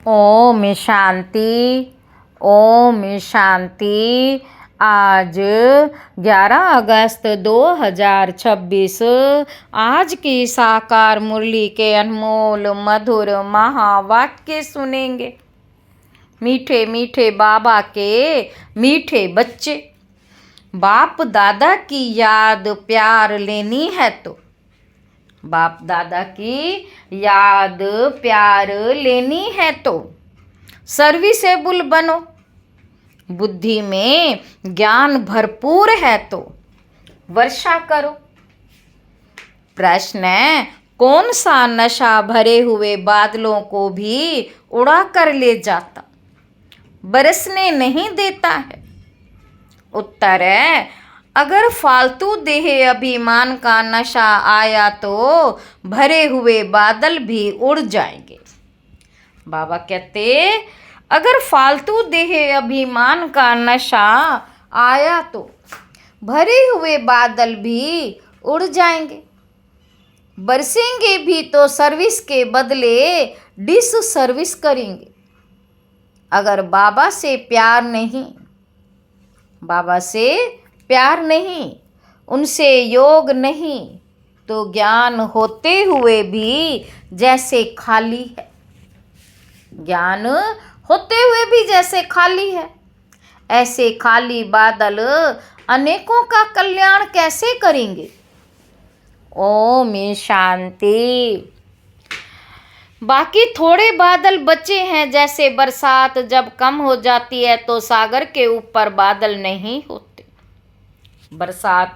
ओम शांति। ओम शांति। आज 11 अगस्त 2026 आज की साकार मुरली के अनमोल मधुर महावाक्य सुनेंगे। मीठे मीठे बाबा के मीठे बच्चे, बाप दादा की याद प्यार लेनी है तो बाप दादा की याद प्यार लेनी है तो सर्विसेबल बनो। बुद्धि में ज्ञान भरपूर है तो वर्षा करो। प्रश्न है, कौन सा नशा भरे हुए बादलों को भी उड़ा कर ले जाता, बरसने नहीं देता है? उत्तर है, अगर फालतू देह अभिमान का नशा आया तो भरे हुए बादल भी उड़ जाएंगे। बाबा कहते, अगर फालतू देह अभिमान का नशा आया तो भरे हुए बादल भी उड़ जाएंगे, बरसेंगे भी तो सर्विस के बदले डिस सर्विस करेंगे। अगर बाबा से प्यार नहीं, बाबा से प्यार नहीं, उनसे योग नहीं, तो ज्ञान होते हुए भी जैसे खाली है। ज्ञान होते हुए भी जैसे खाली है। ऐसे खाली बादल अनेकों का कल्याण कैसे करेंगे? ओम शांति। बाकी थोड़े बादल बचे हैं, जैसे बरसात जब कम हो जाती है तो सागर के ऊपर बादल नहीं होते। बरसात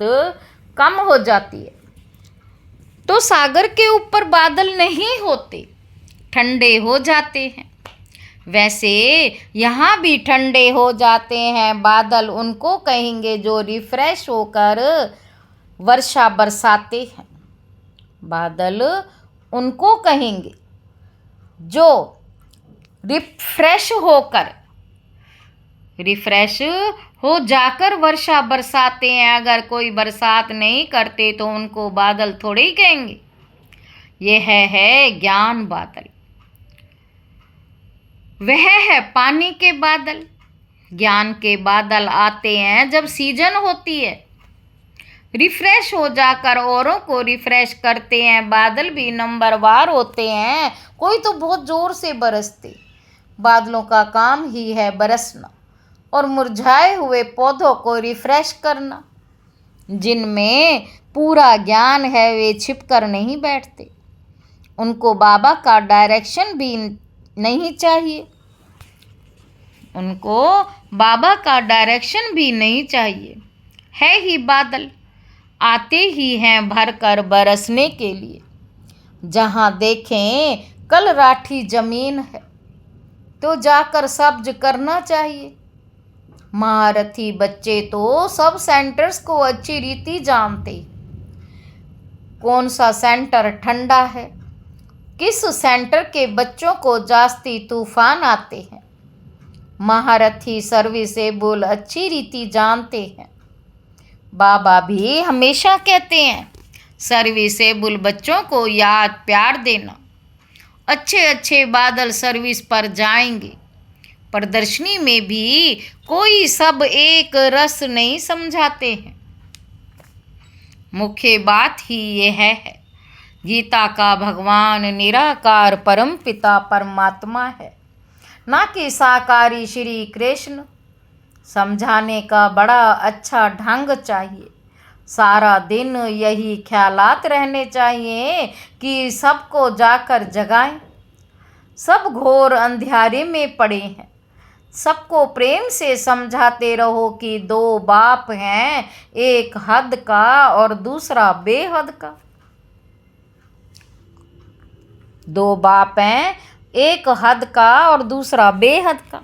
कम हो जाती है तो सागर के ऊपर बादल नहीं होते, ठंडे हो जाते हैं। वैसे यहाँ भी ठंडे हो जाते हैं बादल, उनको कहेंगे जो रिफ्रेश होकर वर्षा बरसाते हैं। बादल उनको कहेंगे जो रिफ्रेश हो जाकर वर्षा बरसाते हैं। अगर कोई बरसात नहीं करते तो उनको बादल थोड़े ही कहेंगे। यह है ज्ञान बादल, वह है पानी के बादल। ज्ञान के बादल आते हैं जब सीजन होती है, रिफ्रेश हो जाकर औरों को रिफ्रेश करते हैं। बादल भी नंबरवार होते हैं, कोई तो बहुत जोर से बरसते। बादलों का काम ही है बरसना और मुरझाए हुए पौधों को रिफ्रेश करना। जिनमें पूरा ज्ञान है वे छिपकर नहीं बैठते, उनको बाबा का डायरेक्शन भी नहीं चाहिए। उनको बाबा का डायरेक्शन भी नहीं चाहिए। है ही बादल, आते ही हैं भरकर बरसने के लिए। जहाँ देखें कल राठी जमीन है तो जाकर सब्ज करना चाहिए। महारथी बच्चे तो सब सेंटर्स को अच्छी रीति जानते, कौन सा सेंटर ठंडा है, किस सेंटर के बच्चों को जास्ती तूफान आते हैं। महारथी सर्विसेबल अच्छी रीति जानते हैं। बाबा भी हमेशा कहते हैं, सर्विसेबल बच्चों को याद प्यार देना। अच्छे अच्छे बादल सर्विस पर जाएंगे। प्रदर्शनी में भी कोई सब एक रस नहीं समझाते हैं। मुख्य बात ही यह है, गीता का भगवान निराकार परम पिता परमात्मा है, ना कि साकारी श्री कृष्ण। समझाने का बड़ा अच्छा ढंग चाहिए। सारा दिन यही ख्यालात रहने चाहिए कि सबको जाकर जगाएं। सब घोर अंधियारे में पड़े हैं। सबको प्रेम से समझाते रहो कि दो बाप हैं, एक हद का और दूसरा बेहद का। दो बाप हैं, एक हद का और दूसरा बेहद का।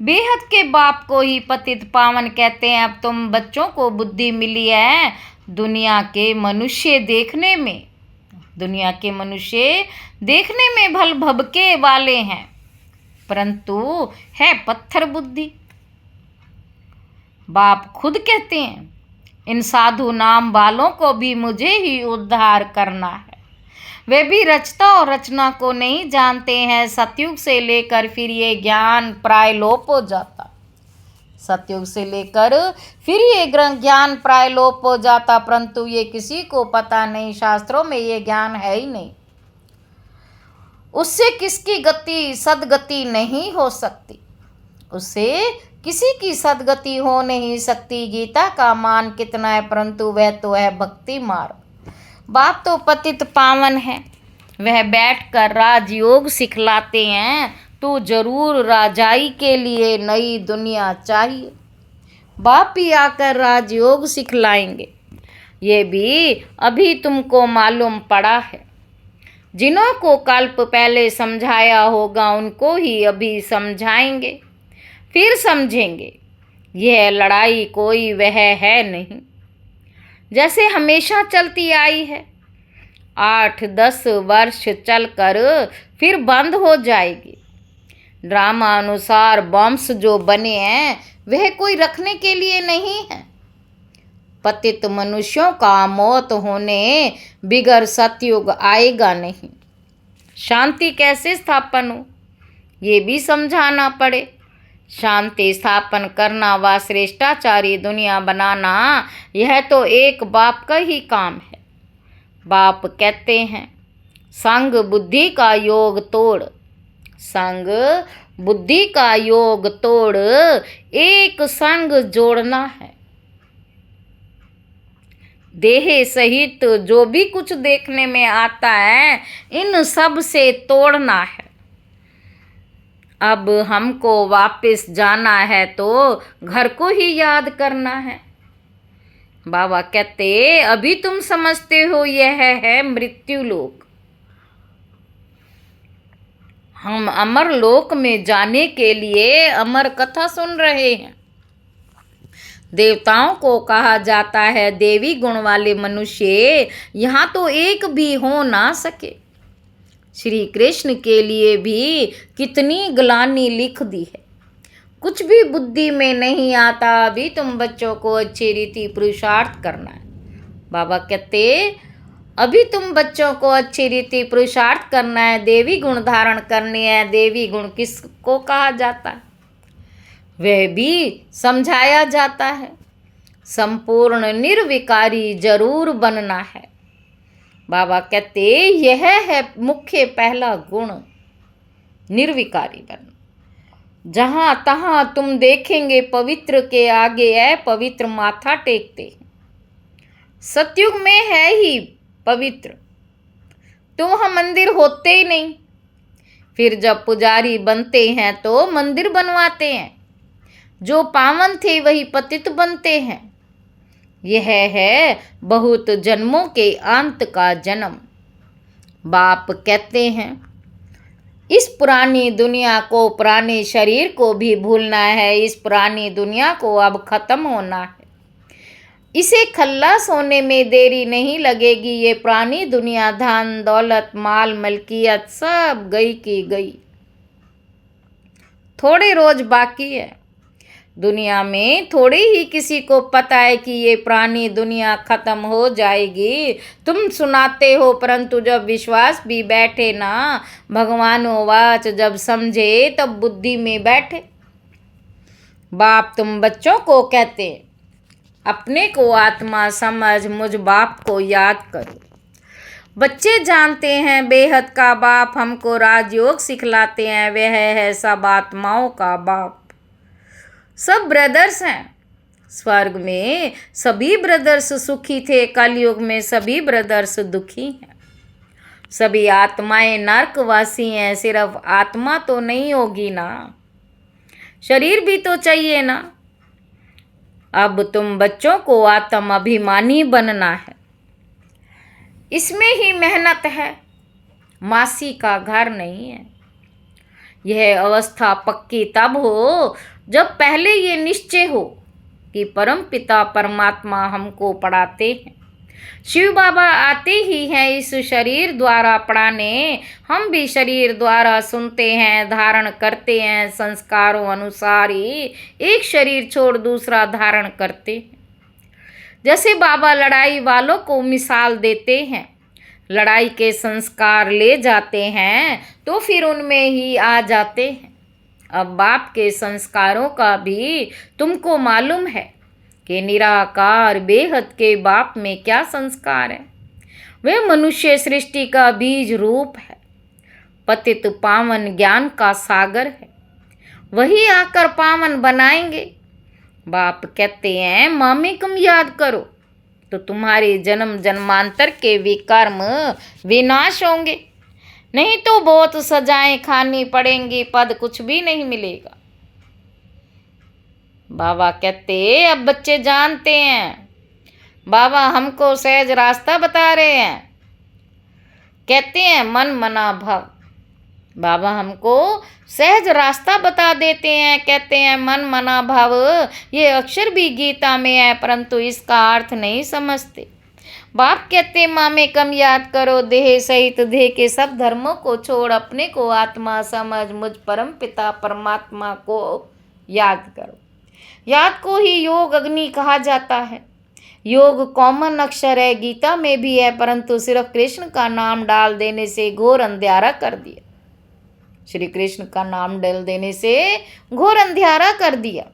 बेहद के बाप को ही पतित पावन कहते हैं। अब तुम बच्चों को बुद्धि मिली है दुनिया के मनुष्य देखने में भल भबके वाले हैं, परंतु है पत्थर बुद्धि। बाप खुद कहते हैं, इन साधु नाम वालों को भी मुझे ही उद्धार करना है। वे भी रचता और रचना को नहीं जानते हैं। सतयुग से लेकर फिर ये ज्ञान प्राय लोप हो जाता। सतयुग से लेकर फिर ये ज्ञान प्राय लोप हो जाता, परंतु ये किसी को पता नहीं। शास्त्रों में ये ज्ञान है ही नहीं। उससे किसकी गति सदगति नहीं हो सकती, उससे किसी की सदगति हो नहीं सकती। गीता का मान कितना है, परंतु वह तो है भक्ति मार्ग। बाप तो पतित पावन है, वह बैठकर राजयोग सिखलाते हैं। तो जरूर राजाई के लिए नई दुनिया चाहिए। बाप ही आकर राजयोग सिखलाएंगे, ये भी अभी तुमको मालूम पड़ा है। जिन्हों को कल्प पहले समझाया होगा उनको ही अभी समझाएंगे, फिर समझेंगे। यह लड़ाई कोई वह है नहीं, जैसे हमेशा चलती आई है। 8-10 वर्ष चलकर फिर बंद हो जाएगी। ड्रामा अनुसार बॉम्ब्स जो बने हैं वह कोई रखने के लिए नहीं है। पतित मनुष्यों का मौत होने बिगर सतयुग आएगा नहीं। शांति कैसे स्थापन हो, ये भी समझाना पड़े। शांति स्थापन करना व श्रेष्ठाचारी दुनिया बनाना, यह तो एक बाप का ही काम है। बाप कहते हैं संग बुद्धि का योग तोड़, संग बुद्धि का योग तोड़, एक संग जोड़ना है। देह सहित जो भी कुछ देखने में आता है, इन सब से तोड़ना है। अब हमको वापस जाना है तो घर को ही याद करना है। बाबा कहते अभी तुम समझते हो यह है मृत्यु लोक। हम अमर लोक में जाने के लिए अमर कथा सुन रहे हैं। देवताओं को कहा जाता है देवी गुण वाले मनुष्य यहाँ तो एक भी हो ना सके। श्री कृष्ण के लिए भी कितनी ग्लानि लिख दी है, कुछ भी बुद्धि में नहीं आता। अभी तुम बच्चों को अच्छी रीति पुरुषार्थ करना है। बाबा कहते अभी तुम बच्चों को अच्छी रीति पुरुषार्थ करना है, देवी गुण धारण करनी है। देवी गुण किसको कहा जाता है, वह भी समझाया जाता है। संपूर्ण निर्विकारी जरूर बनना है। बाबा कहते यह है मुख्य पहला गुण, निर्विकारी बनना। जहाँ तहाँ तुम देखेंगे पवित्र के आगे अपवित्र माथा टेकते हैं। सतयुग में है ही पवित्र, तो वहाँ मंदिर होते ही नहीं। फिर जब पुजारी बनते हैं तो मंदिर बनवाते हैं। जो पावन थे वही पतित बनते हैं। यह है बहुत जन्मों के अंत का जन्म। बाप कहते हैं इस पुरानी दुनिया को, पुराने शरीर को भी भूलना है। इस पुरानी दुनिया को अब खत्म होना है। इसे खल्लास होने में देरी नहीं लगेगी। ये पुरानी दुनिया धन दौलत माल मलकियत सब गई की गई। थोड़े रोज बाकी है। दुनिया में थोड़े ही किसी को पता है कि ये पुरानी दुनिया खत्म हो जाएगी। तुम सुनाते हो, परंतु जब विश्वास भी बैठे ना, भगवानो वाच जब समझे तब बुद्धि में बैठे। बाप तुम बच्चों को कहते अपने को आत्मा समझ, मुझ बाप को याद करो। बच्चे जानते हैं बेहद का बाप हमको राजयोग सिखलाते हैं। वह है सब आत्माओं का बाप। सब ब्रदर्स हैं। स्वर्ग में सभी ब्रदर्स सुखी थे, कलयुग में सभी ब्रदर्स दुखी हैं। सभी आत्माएं नरकवासी हैं। सिर्फ आत्मा तो नहीं होगी ना, शरीर भी तो चाहिए ना। अब तुम बच्चों को आत्म अभिमानी बनना है। इसमें ही मेहनत है, मासी का घर नहीं है। यह अवस्था पक्की तब हो जब पहले ये निश्चय हो कि परम पिता परमात्मा हमको पढ़ाते हैं। शिव बाबा आते ही हैं इस शरीर द्वारा पढ़ाने। हम भी शरीर द्वारा सुनते हैं, धारण करते हैं। संस्कारों अनुसार ही एक शरीर छोड़ दूसरा धारण करते हैं। जैसे बाबा लड़ाई वालों को मिसाल देते हैं, लड़ाई के संस्कार ले जाते हैं तो फिर उनमें ही आ जाते हैं। अब बाप के संस्कारों का भी तुमको मालूम है कि निराकार बेहद के बाप में क्या संस्कार है। वे मनुष्य सृष्टि का बीज रूप है, पतित पावन ज्ञान का सागर है, वही आकर पावन बनाएंगे। बाप कहते हैं मामी तुम याद करो तो तुम्हारे जन्म जन्मांतर के विकर्म विनाश होंगे, नहीं तो बहुत सजाएं खानी पड़ेंगी, पद कुछ भी नहीं मिलेगा। बाबा कहते अब बच्चे जानते हैं, बाबा हमको सहज रास्ता बता रहे हैं। कहते हैं मन मना भव, बाबा हमको सहज रास्ता बता देते हैं। कहते हैं मन मना भव, ये अक्षर भी गीता में है परंतु इसका अर्थ नहीं समझते। बाप कहते मामे कम याद करो, देह सहित देह के सब धर्मों को छोड़ अपने को आत्मा समझ मुझ परम पिता परमात्मा को याद करो। याद को ही योग अग्नि कहा जाता है। योग कॉमन अक्षर है, गीता में भी है, परंतु सिर्फ कृष्ण का नाम डाल देने से घोर अंधेरा कर दिया। श्री कृष्ण का नाम डाल देने से घोर अंधेरा कर दिया।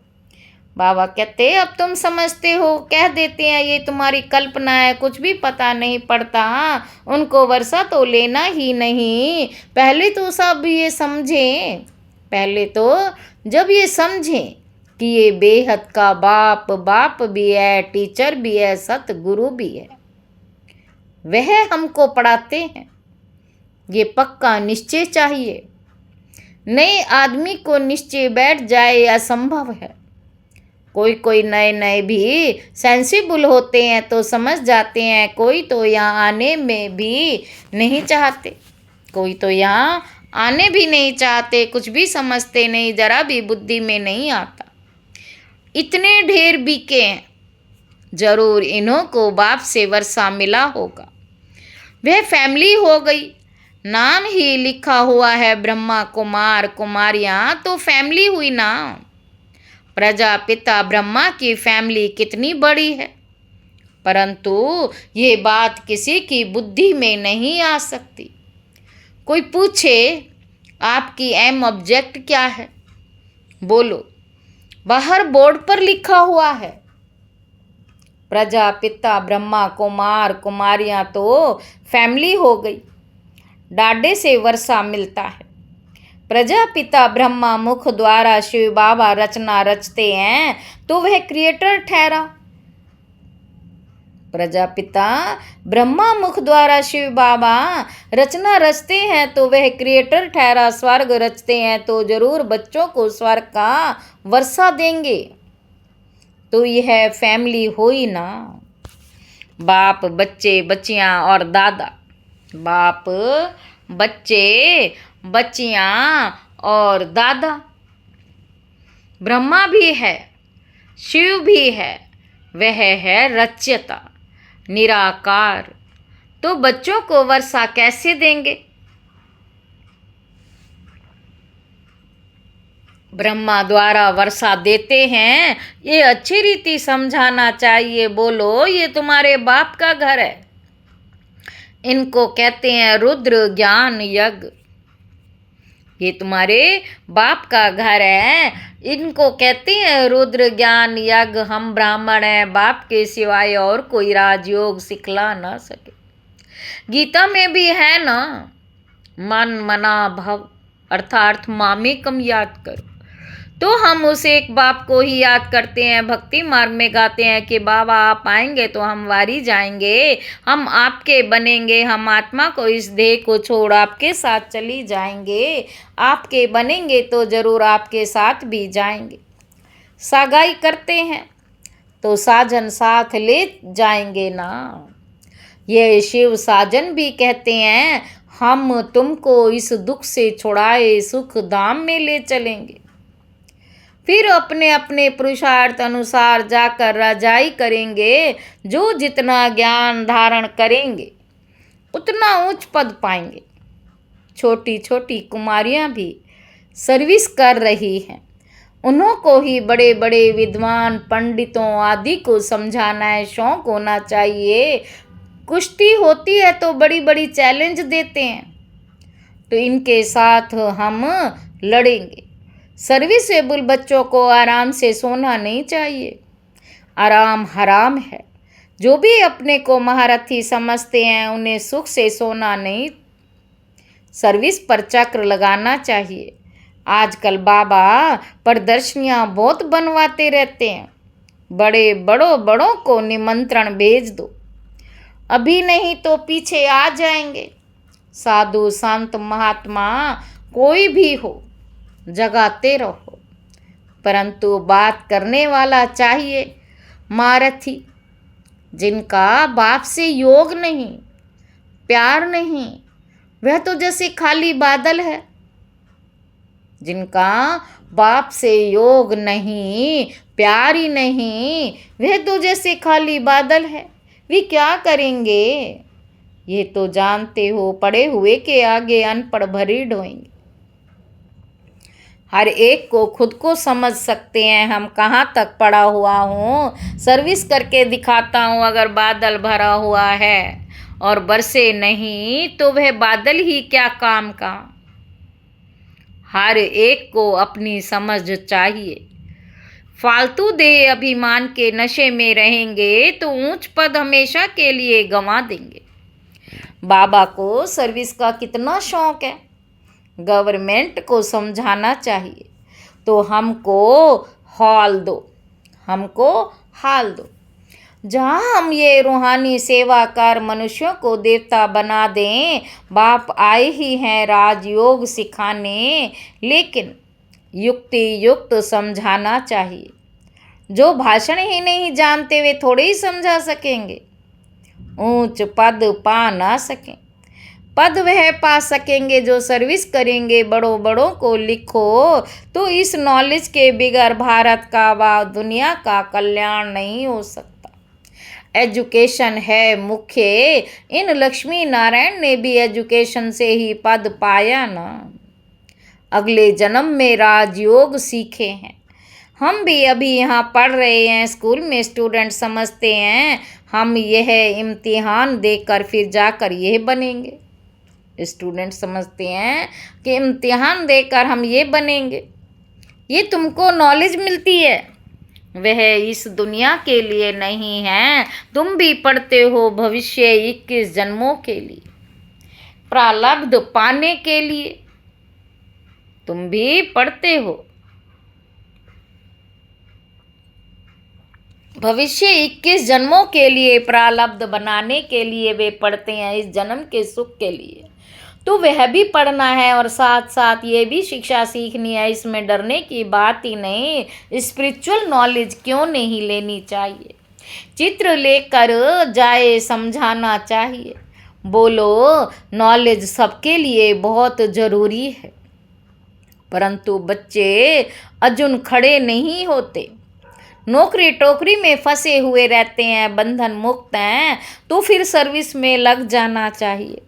बाबा कहते अब तुम समझते हो, कह देते हैं ये तुम्हारी कल्पना है, कुछ भी पता नहीं पड़ता, उनको वर्षा तो लेना ही नहीं। पहले तो सब ये समझें, पहले तो जब ये समझें कि ये बेहद का बाप बाप भी है, टीचर भी है, सतगुरु भी है, वह हमको पढ़ाते हैं, ये पक्का निश्चय चाहिए। नए आदमी को निश्चय बैठ जाए असंभव है। कोई कोई नए नए भी सेंसिबल होते हैं तो समझ जाते हैं, कोई तो यहाँ आने में भी नहीं चाहते, कोई तो यहाँ आने भी नहीं चाहते, कुछ भी समझते नहीं, जरा भी बुद्धि में नहीं आता। इतने ढेर बीके हैं, जरूर इन्हों को बाप से वर्षा मिला होगा। वह फैमिली हो गई, नाम ही लिखा हुआ है ब्रह्मा कुमार कुमारियाँ, तो फैमिली हुई ना। प्रजापिता ब्रह्मा की फैमिली कितनी बड़ी है, परंतु ये बात किसी की बुद्धि में नहीं आ सकती। कोई पूछे आपकी एम ऑब्जेक्ट क्या है, बोलो बाहर बोर्ड पर लिखा हुआ है प्रजापिता ब्रह्मा कुमार कुमारियाँ, तो फैमिली हो गई। डाडे से वर्षा मिलता है। प्रजापिता ब्रह्मा मुख द्वारा शिव बाबा रचना रचते हैं तो वह क्रिएटर ठहरा। प्रजापिता ब्रह्मा मुख द्वारा शिव बाबा रचना रचते हैं तो वह क्रिएटर ठहरा। स्वर्ग रचते हैं तो जरूर बच्चों को स्वर्ग का वर्षा देंगे, तो यह फैमिली हुई ना। बाप बच्चे बच्चियाँ और दादा, बाप बच्चे बच्चियाँ और दादा। ब्रह्मा भी है, शिव भी है, वह है रच्यता निराकार, तो बच्चों को वर्षा कैसे देंगे। ब्रह्मा द्वारा वर्षा देते हैं, ये अच्छी रीति समझाना चाहिए। बोलो ये तुम्हारे बाप का घर है, इनको कहते हैं रुद्र ज्ञान यज्ञ। ये तुम्हारे बाप का घर है, इनको कहते हैं रुद्र ज्ञान यज्ञ। हम ब्राह्मण हैं, बाप के सिवाय और कोई राजयोग सिखला ना सके। गीता में भी है ना, मन मना भव अर्थात मामे कम याद करो। तो हम उस एक बाप को ही याद करते हैं, भक्ति मार्ग में गाते हैं कि बाबा आप आएंगे तो हम वारी जाएंगे, हम आपके बनेंगे, हम आत्मा को इस देह को छोड़ आपके साथ चली जाएंगे, आपके बनेंगे तो जरूर आपके साथ भी जाएंगे। सागाई करते हैं तो साजन साथ ले जाएंगे ना। ये शिव साजन भी कहते हैं हम तुमको इस दुख से छुड़ाए सुख धाम में ले चलेंगे। फिर अपने अपने पुरुषार्थ अनुसार जाकर राजाई करेंगे। जो जितना ज्ञान धारण करेंगे उतना उच्च पद पाएंगे। छोटी छोटी कुमारियाँ भी सर्विस कर रही हैं, उन्हों को ही बड़े बड़े विद्वान पंडितों आदि को समझाना है। शौक होना चाहिए, कुश्ती होती है तो बड़ी बड़ी चैलेंज देते हैं, तो इनके साथ हम लड़ेंगे। सर्विसेबल बच्चों को आराम से सोना नहीं चाहिए, आराम हराम है। जो भी अपने को महारथी समझते हैं उन्हें सुख से सोना नहीं, सर्विस पर चक्र लगाना चाहिए। आजकल बाबा प्रदर्शनियां बहुत बनवाते रहते हैं, बड़ों को निमंत्रण भेज दो, अभी नहीं तो पीछे आ जाएंगे। साधु संत महात्मा कोई भी हो, जगाते रहो, परंतु बात करने वाला चाहिए, महारथी जिनका बाप से योग नहीं, प्यार नहीं, वह तो जैसे खाली बादल है। जिनका बाप से योग नहीं, प्यार ही नहीं, वह तो जैसे खाली बादल है, वे क्या करेंगे? ये तो जानते हो, पढ़े हुए के आगे अनपढ़ भरी ढोएंगे। हर एक को खुद को समझ सकते हैं हम कहाँ तक पढ़ा हुआ हूँ। सर्विस करके दिखाता हूँ, अगर बादल भरा हुआ है और बरसे नहीं तो वह बादल ही क्या काम का। हर एक को अपनी समझ चाहिए। फालतू दे अभिमान के नशे में रहेंगे तो ऊंच पद हमेशा के लिए गंवा देंगे। बाबा को सर्विस का कितना शौक है, गवर्नमेंट को समझाना चाहिए, तो हमको हाल दो। जहाँ हम ये रूहानी सेवाकार मनुष्यों को देवता बना दें। बाप आए ही हैं राजयोग सिखाने, लेकिन युक्ति युक्त समझाना चाहिए। जो भाषण ही नहीं जानते वे थोड़े ही समझा सकेंगे। ऊंच पद पा ना सकें, पद वह पा सकेंगे जो सर्विस करेंगे। बड़ों को लिखो तो इस नॉलेज के बिगैर भारत का व दुनिया का कल्याण नहीं हो सकता। एजुकेशन है मुख्य। इन लक्ष्मी नारायण ने भी एजुकेशन से ही पद पाया ना, अगले जन्म में राजयोग सीखे हैं। हम भी अभी यहाँ पढ़ रहे हैं, स्कूल में स्टूडेंट समझते हैं हम यह इम्तिहान देकर फिर जाकर यह बनेंगे। स्टूडेंट समझते हैं कि इम्तिहान देकर हम ये बनेंगे। ये तुमको नॉलेज मिलती है, वह इस दुनिया के लिए नहीं है। तुम भी पढ़ते हो भविष्य 21 जन्मों के लिए, प्रारब्ध पाने के लिए तुम भी पढ़ते हो। भविष्य 21 जन्मों के लिए, प्रारब्ध बनाने के लिए वे पढ़ते हैं, इस जन्म के सुख के लिए। तो वह भी पढ़ना है और साथ साथ ये भी शिक्षा सीखनी है। इसमें डरने की बात ही नहीं। स्पिरिचुअल नॉलेज क्यों नहीं लेनी चाहिए? चित्र लेकर जाए समझाना चाहिए। बोलो नॉलेज सबके लिए बहुत ज़रूरी है, परंतु बच्चे अजुन खड़े नहीं होते, नौकरी टोकरी में फंसे हुए रहते हैं, बंधन मुक्त हैं, तो फिर सर्विस में लग जाना चाहिए।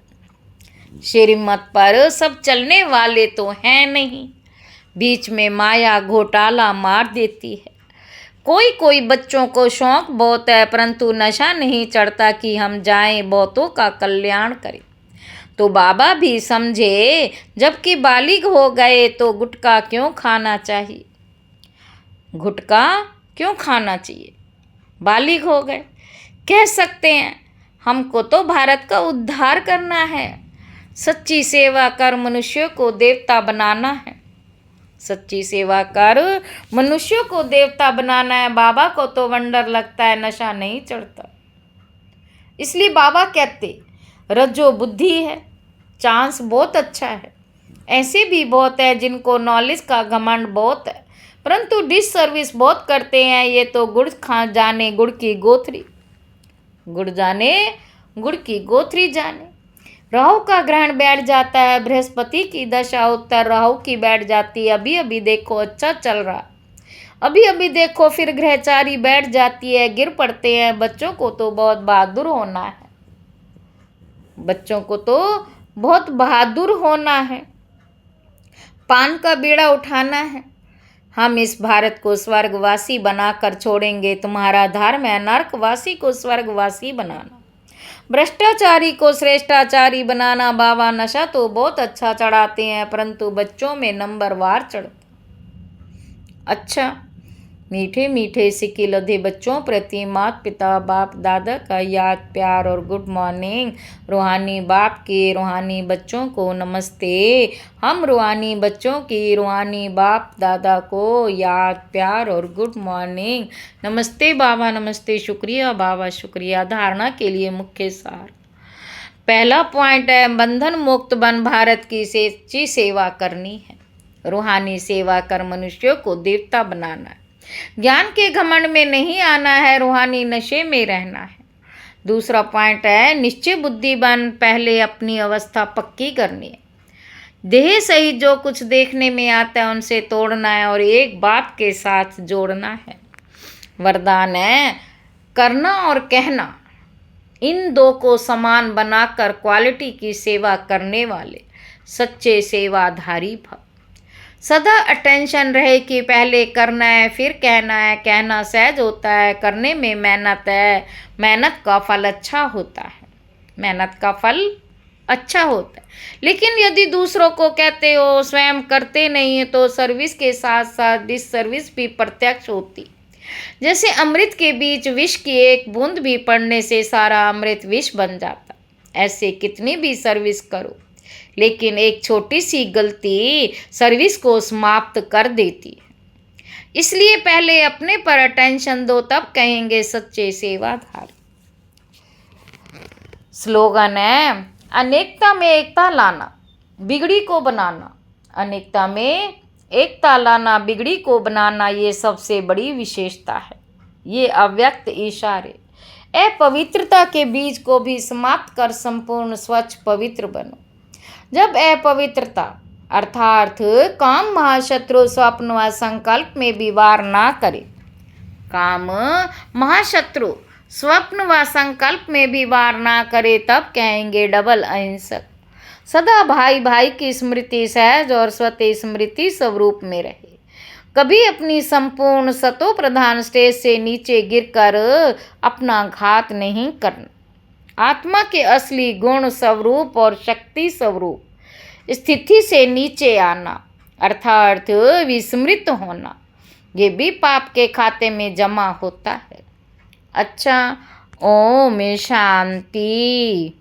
श्रीमत पर सब चलने वाले तो हैं नहीं, बीच में माया घोटाला मार देती है। कोई बच्चों को शौक बहुत है, परंतु नशा नहीं चढ़ता कि हम जाएं बहुतों का कल्याण करें। तो बाबा भी समझे, जबकि बालिग हो गए तो गुटखा क्यों खाना चाहिए? गुटखा क्यों खाना चाहिए? बालिग हो गए, कह सकते हैं हमको तो भारत का उद्धार करना है, सच्ची सेवा कर मनुष्यों को देवता बनाना है। सच्ची सेवा कर मनुष्यों को देवता बनाना है। बाबा को तो वंडर लगता है, नशा नहीं चढ़ता। इसलिए बाबा कहते रज्जो बुद्धि है, चांस बहुत अच्छा है। ऐसे भी बहुत है जिनको नॉलेज का घमंड बहुत है, परंतु डिस सर्विस बहुत करते हैं। ये तो गुड़ खा जाने गुड़ की गोथरी, गुड़ जाने गुड़ की गोथरी जाने। राहु का ग्रहण बैठ जाता है, बृहस्पति की दशा उत्तर राहु की बैठ जाती है। अभी अभी देखो अच्छा चल रहा, अभी अभी देखो फिर ग्रहचारी बैठ जाती है, गिर पड़ते हैं। बच्चों को तो बहुत बहादुर होना है, बच्चों को तो बहुत बहादुर होना है, पान का बीड़ा उठाना है। हम इस भारत को स्वर्गवासी बनाकर छोड़ेंगे। तुम्हारा धर्म है नरकवासी को स्वर्गवासी बनाना। भ्रष्टाचारी को श्रेष्ठाचारी बनाना। बाबा नशा तो बहुत अच्छा चढ़ाते हैं, परंतु बच्चों में नंबरवार चढ़ता। अच्छा, मीठे मीठे सिक्के लदे बच्चों प्रति माता पिता बाप दादा का याद प्यार और गुड मॉर्निंग। रूहानी बाप के रूहानी बच्चों को नमस्ते। हम रूहानी बच्चों की रूहानी बाप दादा को याद प्यार और गुड मॉर्निंग। नमस्ते बाबा, नमस्ते, शुक्रिया बाबा, शुक्रिया। धारणा के लिए मुख्य सार। पहला पॉइंट है, बंधन मुक्त बन भारत की सच्ची सेवा करनी है। रूहानी सेवा कर मनुष्यों को देवता बनाना है। ज्ञान के घमंड में नहीं आना है, रूहानी नशे में रहना है। दूसरा पॉइंट है, निश्चय बुद्धि बन पहले अपनी अवस्था पक्की करनी है। देह सहित जो कुछ देखने में आता है उनसे तोड़ना है और एक बात के साथ जोड़ना है। वरदान है, करना और कहना, इन दो को समान बनाकर क्वालिटी की सेवा करने वाले सच्चे सेवाधारी भव। सदा अटेंशन रहे कि पहले करना है फिर कहना है। कहना सहज होता है, करने में मेहनत है। मेहनत का फल अच्छा होता है, मेहनत का फल अच्छा होता है। लेकिन यदि दूसरों को कहते हो, स्वयं करते नहीं है, तो सर्विस के साथ साथ डिससर्विस भी प्रत्यक्ष होती। जैसे अमृत के बीच विष की एक बूंद भी पड़ने से सारा अमृत विष बन जाता। ऐसे कितनी भी सर्विस करो, लेकिन एक छोटी सी गलती सर्विस को समाप्त कर देती है। इसलिए पहले अपने पर अटेंशन दो, तब कहेंगे सच्चे सेवाधारी। स्लोगन है, अनेकता में एकता लाना, बिगड़ी को बनाना। अनेकता में एकता लाना, बिगड़ी को बनाना, ये सबसे बड़ी विशेषता है। ये अव्यक्त इशारे अपवित्रता के बीज को भी समाप्त कर संपूर्ण स्वच्छ पवित्र बनो। जब अपवित्रता अर्थात काम महाशत्रु स्वप्न व संकल्प में भी वार ना करे, काम महाशत्रु स्वप्न व संकल्प में भी वार ना करे, तब कहेंगे डबल अहिंसक। सदा भाई भाई की स्मृति सहज और स्वतः स्मृति स्वरूप में रहे। कभी अपनी संपूर्ण सतो प्रधान स्टेज से नीचे गिरकर अपना घात नहीं करना। आत्मा के असली गुण स्वरूप और शक्ति स्वरूप स्थिति से नीचे आना अर्थात विस्मृत होना, ये भी पाप के खाते में जमा होता है। अच्छा, ओम शांति।